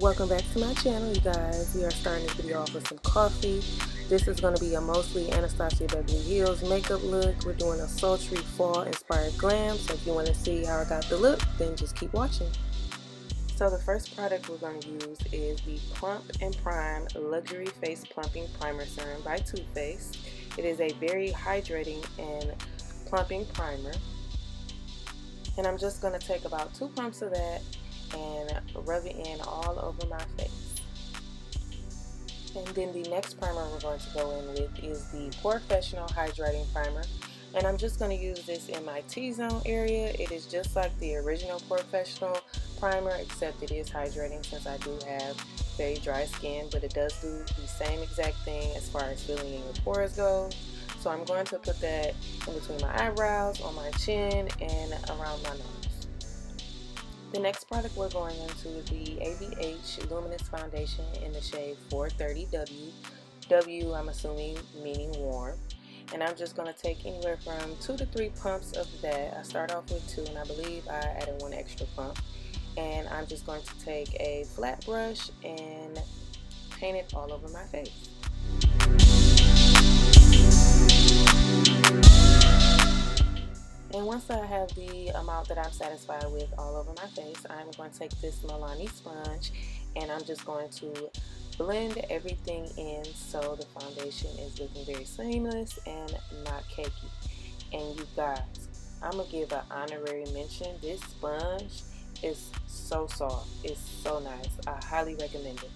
Welcome back to my channel, you guys. We are starting this video off with some coffee. This is going to be a mostly Anastasia Beverly Hills makeup look. We're doing a sultry fall inspired glam, so if you want to see how I got the look, then just keep watching. So the first product we're going to use is the Plump and Prime Luxury Face Plumping Primer Serum by Too Faced. It is a very hydrating and plumping primer. And I'm just going to take about 2 pumps of that and rub it in all over my face. And then the next primer we're going to go in with is the Professional Hydrating Primer. And I'm just going to use this in my T-zone area. It is just like the original Professional primer, except it is hydrating since I do have very dry skin, but it does do the same exact thing as far as filling in your pores go. So I'm going to put that in between my eyebrows, on my chin, and around my nose. The next product we're going into is the ABH Luminous Foundation in the shade 430W. W, I'm assuming, meaning warm. And I'm just going to take anywhere from 2 to 3 pumps of that. I start off with 2, and I believe I added 1 extra pump. And I'm just going to take a flat brush and paint it all over my face. And once I have the amount that I'm satisfied with all over my face, I'm going to take this Milani sponge and I'm just going to blend everything in so the foundation is looking very seamless and not cakey. And you guys, I'm going to give an honorary mention. This sponge is so soft. It's so nice. I highly recommend it.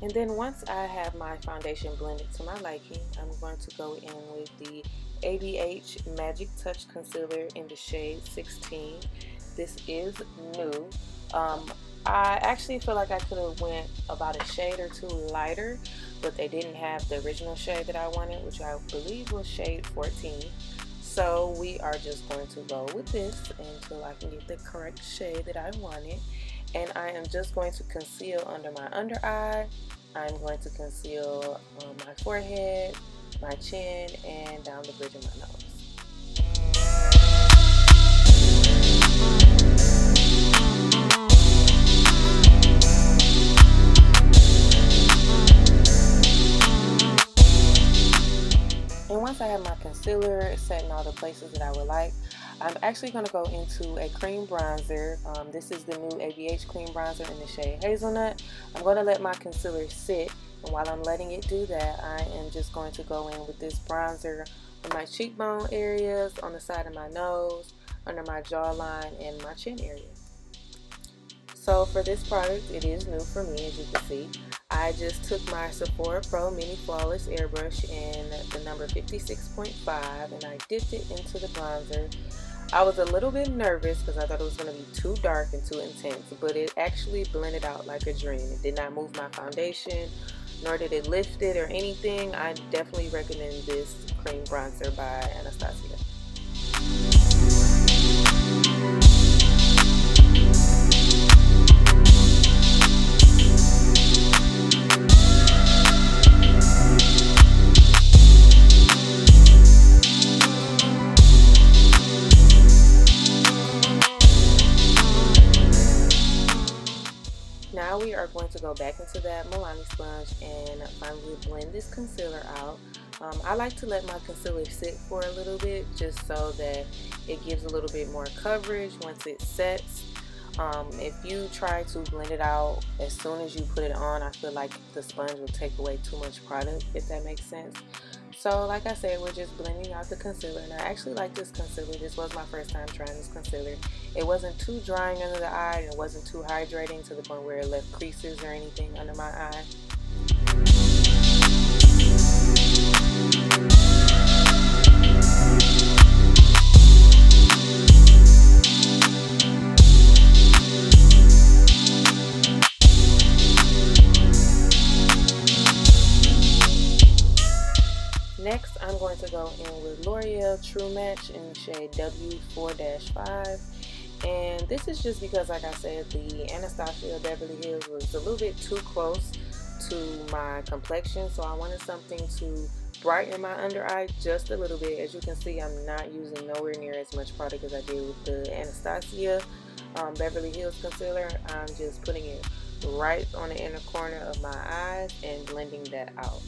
And then once I have my foundation blended to my liking, I'm going to go in with the ABH Magic Touch Concealer in the shade 16. This is new. I actually feel like I could have went about a shade or 2 lighter, but they didn't have the original shade that I wanted, which I believe was shade 14. So we are just going to go with this until I can get the correct shade that I wanted. And I am just going to conceal under my under eye. I'm going to conceal my forehead, my chin, and down the bridge of my nose. And once I have my concealer set in all the places that I would like, I'm actually going to go into a cream bronzer. This is the new ABH cream bronzer in the shade Hazelnut. I'm going to let my concealer sit, and while I'm letting it do that, I am just going to go in with this bronzer on my cheekbone areas, on the side of my nose, under my jawline, and my chin area. So for this product, it is new for me, as you can see. I just took my Sephora Pro Mini Flawless Airbrush in the number 56.5 and I dipped it into the bronzer. I was a little bit nervous because I thought it was going to be too dark and too intense, but it actually blended out like a dream. It did not move my foundation, nor did it lift it or anything. I definitely recommend this cream bronzer by Anastasia. Now we are going to go back into that Milani sponge and finally blend this concealer out. I like to let my concealer sit for a little bit just so that it gives a little bit more coverage once it sets. If you try to blend it out as soon as you put it on, I feel like the sponge will take away too much product, if that makes sense. So like I said, we're just blending out the concealer, and I actually like this concealer. This was my first time trying this concealer. It wasn't too drying under the eye, and it wasn't too hydrating to the point where it left creases or anything under my eye. Next, I'm going to go in with L'Oreal True Match in the shade W4-5. And this is just because, like I said, the Anastasia Beverly Hills was a little bit too close to my complexion. So I wanted something to brighten my under eye just a little bit. As you can see, I'm not using nowhere near as much product as I did with the Anastasia Beverly Hills concealer, I'm just putting it right on the inner corner of my eyes and blending that out.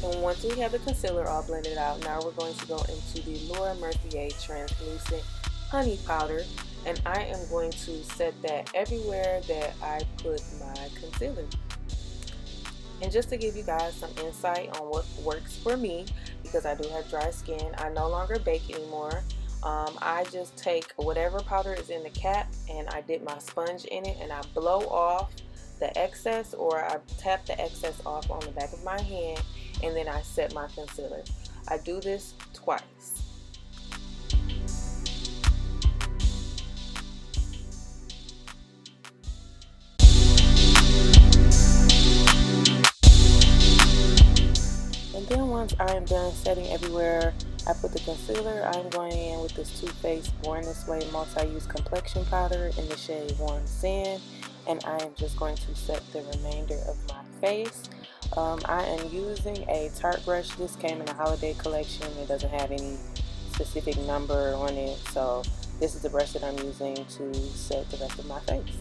And once we have the concealer all blended out, now we're going to go into the Laura Mercier Translucent Honey Powder, and I am going to set that everywhere that I put my concealer. And just to give you guys some insight on what works for me, because I do have dry skin, I no longer bake anymore. I just take whatever powder is in the cap and I dip my sponge in it and I blow off the excess, or I tap the excess off on the back of my hand, and then I set my concealer. I do this twice. And then once I am done setting everywhere I put the concealer, I'm going in with this Too Faced Born This Way Multi-Use Complexion Powder in the shade Warm Sand, and I am just going to set the remainder of my face. I am using a Tarte brush. This came in a holiday collection. It doesn't have any specific number on it, so this is the brush that I'm using to set the rest of my face.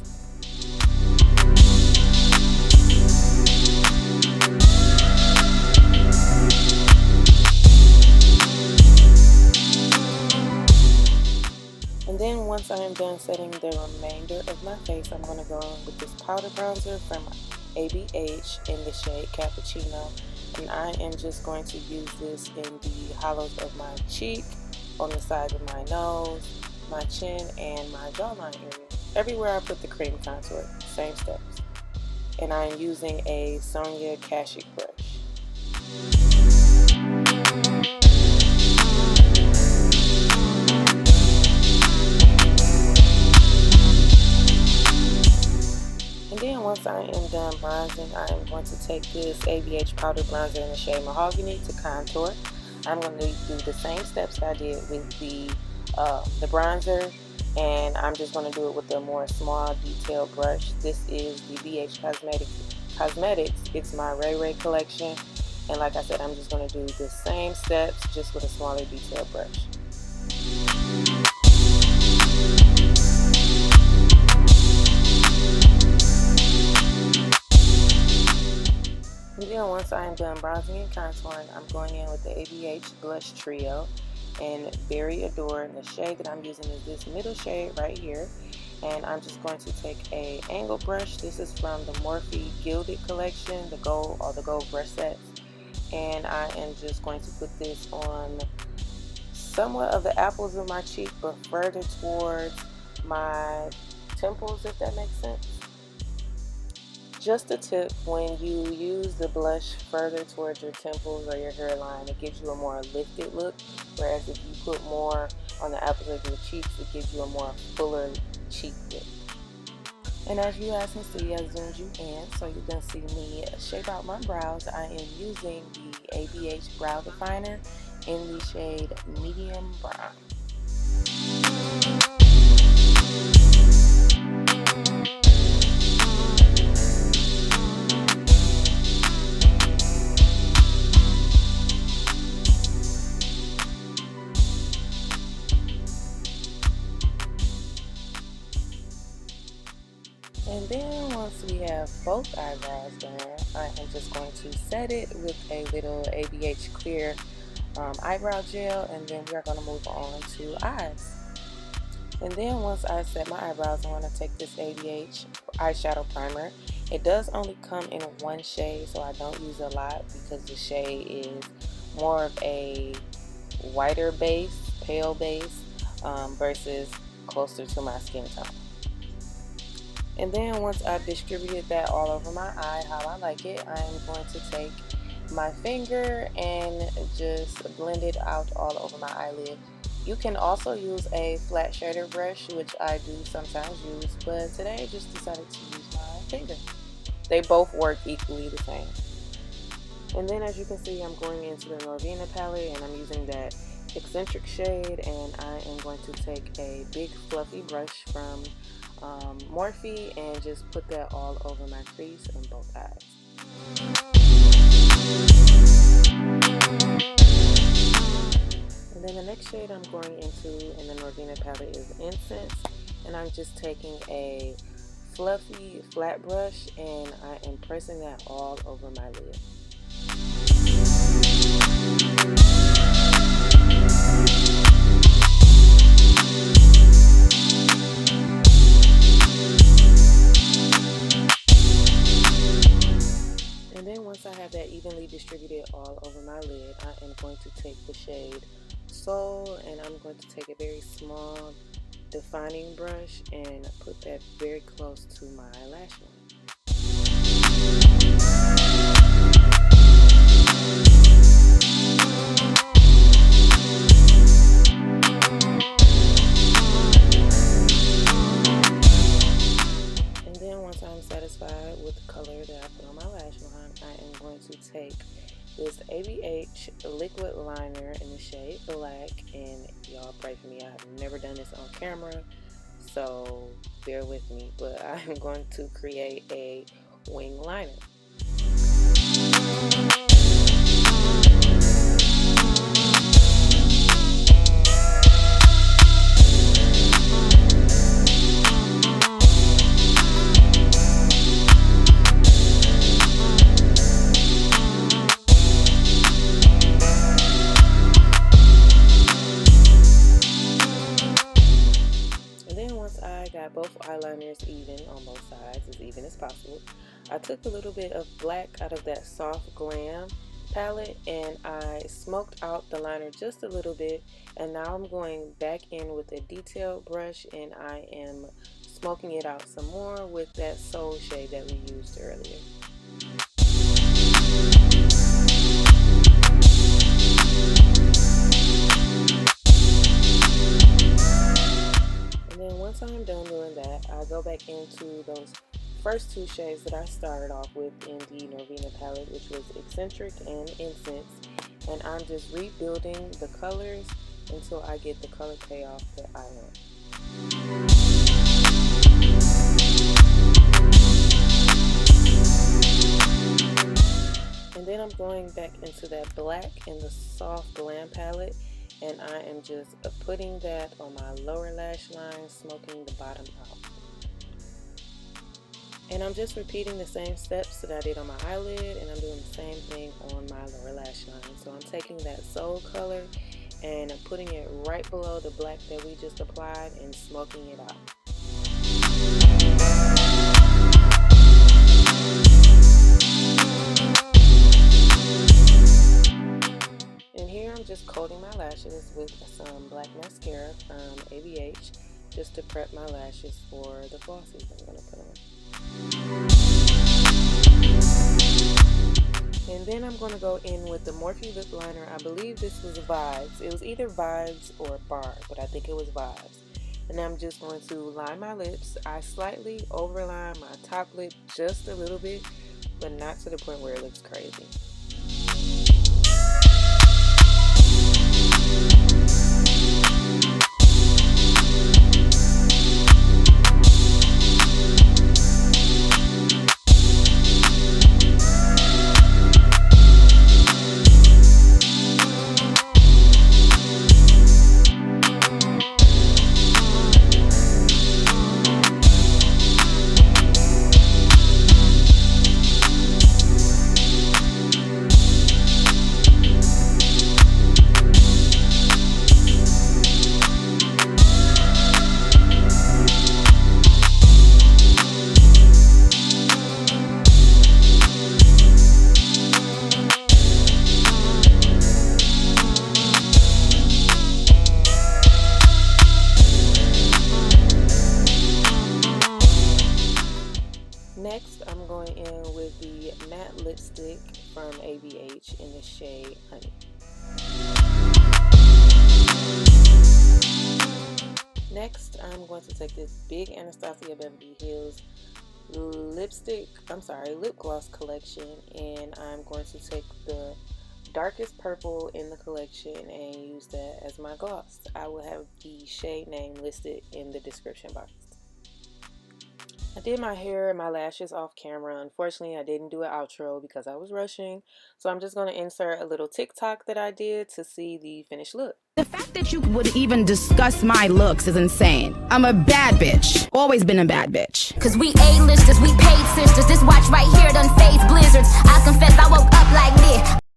And then once I am done setting the remainder of my face, I'm going to go in with this powder bronzer from ABH in the shade Cappuccino. And I am just going to use this in the hollows of my cheek, on the sides of my nose, my chin, and my jawline area. Everywhere I put the cream contour, same steps. And I am using a Sonia Kashuk brush. And then once I am done bronzing, I am going to take this ABH powder bronzer in the shade Mahogany to contour. I'm going to do the same steps that I did with the bronzer, and I'm just going to do it with a more small detailed brush. This is the BH Cosmetics. It's my Ray Ray collection, and like I said, I'm just going to do the same steps just with a smaller detailed brush. And then once I am done bronzing and contouring, I'm going in with the ABH Blush Trio and Berry Adore. And the shade that I'm using is this middle shade right here. And I'm just going to take a angle brush. This is from the Morphe Gilded collection, the gold brush sets. And I am just going to put this on somewhat of the apples of my cheek, but further towards my temples, if that makes sense. Just a tip, when you use the blush further towards your temples or your hairline, it gives you a more lifted look, whereas if you put more on the apples of your cheeks, it gives you a more fuller cheek look. And as you guys can see, I zoomed you in so you can see me shape out my brows. I am using the ABH Brow Definer in the shade Medium Brown. And then once we have both eyebrows done, I am just going to set it with a little ABH Clear eyebrow gel, and then we are going to move on to eyes. And then once I set my eyebrows, I want to take this ABH eyeshadow primer. It does only come in one shade, so I don't use a lot because the shade is more of a whiter base, pale base, versus closer to my skin tone. And then once I've distributed that all over my eye how I like it, I am going to take my finger and just blend it out all over my eyelid. You can also use a flat shader brush, which I do sometimes use, but today I just decided to use my finger. They both work equally the same. And then as you can see, I'm going into the Norvina palette and I'm using that Eccentric shade, and I am going to take a big fluffy brush from Morphe and just put that all over my crease on both eyes. And then the next shade I'm going into in the Norvina palette is Incense, and I'm just taking a fluffy flat brush and I am pressing that all over my lid. And then once I have that evenly distributed all over my lid, I am going to take the shade Soul, and I'm going to take a very small defining brush and put that very close to my lash line. And then once I'm satisfied with the color that I put on my lash line, I am going to take this ABH liquid liner in the shade Black, and y'all pray for me, I have never done this on camera, so bear with me, but I'm going to create a wing liner. Both eyeliners even on both sides, as even as possible. I took a little bit of black out of that Soft Glam palette and I smoked out the liner just a little bit, and now I'm going back in with a detailed brush and I am smoking it out some more with that Soul shade that we used earlier. Once I'm done doing that, I go back into those first two shades that I started off with in the Norvina palette, which was Eccentric and Incense, and I'm just rebuilding the colors until I get the color payoff that I want. And then I'm going back into that black in the Soft Glam palette, and I am just putting that on my lower lash line, smoking the bottom out. And I'm just repeating the same steps that I did on my eyelid, and I'm doing the same thing on my lower lash line. So I'm taking that Soul color and I'm putting it right below the black that we just applied and smoking it out. I'm just coating my lashes with some black mascara from ABH just to prep my lashes for the flossies I'm going to put on. And then I'm going to go in with the Morphe lip liner. I believe this was Vibes. It was either Vibes or Bar, but I think it was Vibes. And I'm just going to line my lips. I slightly overline my top lip just a little bit, but not to the point where it looks crazy. Next, I'm going in with the matte lipstick from ABH in the shade Honey. Next, I'm going to take this big Anastasia Beverly Hills lip gloss collection, and I'm going to take the darkest purple in the collection and use that as my gloss. I will have the shade name listed in the description box. I did my hair and my lashes off camera. Unfortunately, I didn't do an outro because I was rushing. So I'm just going to insert a little TikTok that I did to see the finished look. The fact that you would even discuss my looks is insane. I'm a bad bitch. Always been a bad bitch. Cause we A-listers, we paid sisters. This watch right here done phase blizzards. I confess I woke up like this.